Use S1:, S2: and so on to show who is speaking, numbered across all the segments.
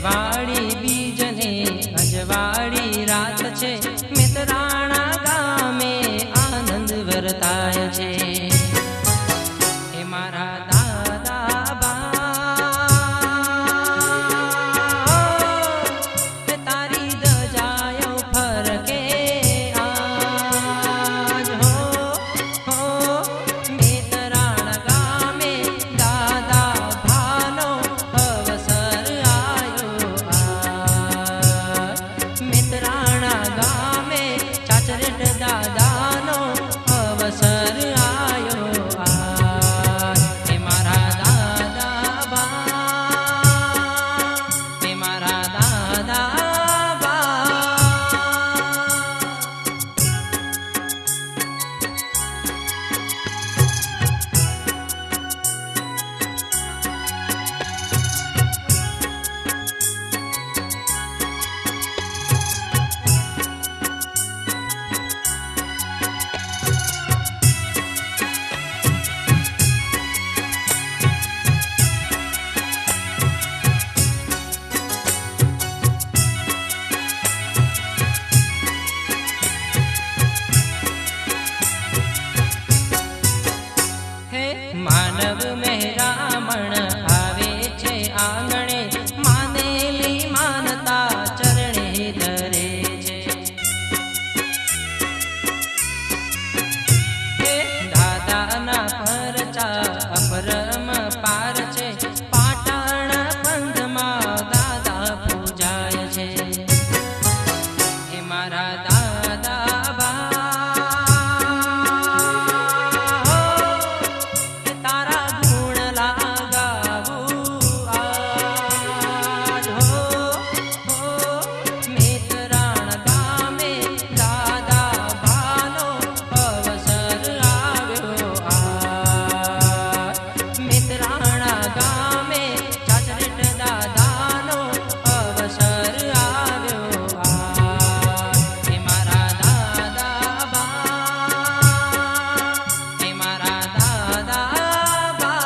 S1: રજવાડી બીજને અજવાળી રાત છે, મિત્રાણા ગામે આનંદ વર્તાય છે. હે મારા દાદા બા તારી દજાયો ફરકે આજ હો મિત્રાણા ગામે દાદા ભાનો અવસર આયો આજ. મિત્રાણા ગામે ચાચરેટ દાદાનો અવસર આયો આજ. હે મારા દાદા બા, હે મારા દાદા બા. હે માનવ મહેરામણ આવે છે આંગણે, માનેલી માનતા ચરણે ધરે છે. હે દાદાના પરચા અપરમ પાર છે, પાટણ પંથમાં દાદા પૂજાય છે. હે મારા દાદા બા તારા ગુણ લાગાવું આજ હો મિત્રાણ ગામે દાદા ભાનો અવસર આવ્યો આજ. મિત્રાણા ગામે ચાચરેટ દાદાનો અવસર આવ્યો આજ. હે મારા દાદા બા, હે મારા દાદા બા.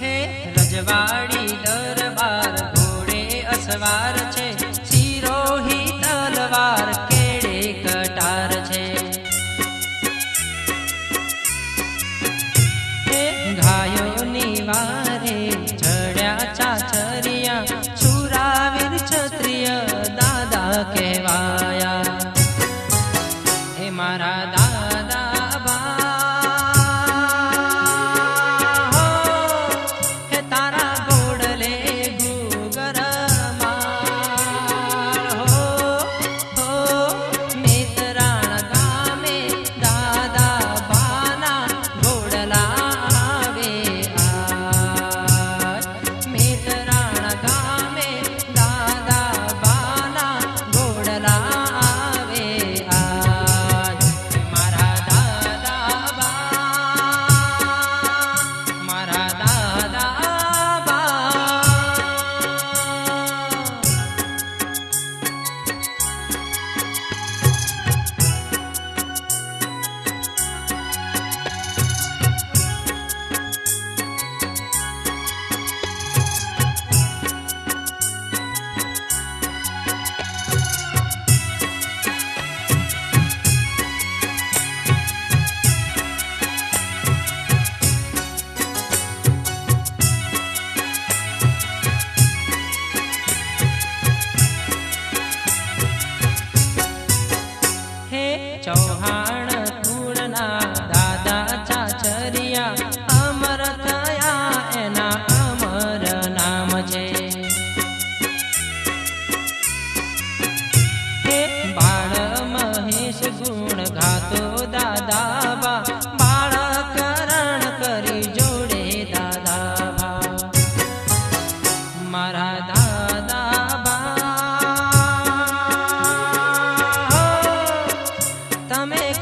S1: હે રજવાડી દરબાર ઘોડે અસવાર છે, સિરોહી તલવાર કેડે કટાર છે. હે ગાયોની વારે ચડ્યા ચાચરિયા, સુરાવીર ક્ષત્રિય દાદા કહેવાયા. હે મારા દાદા બા હે તારા ગોડલે ગુગર માર હો મિત્રાણ ગામે દાદા બાના ગોડલા આવે આજ. મિત્રાણ ગામે દાદા બાના ગોડલા આવે આજ. હે મારા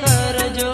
S1: કરજો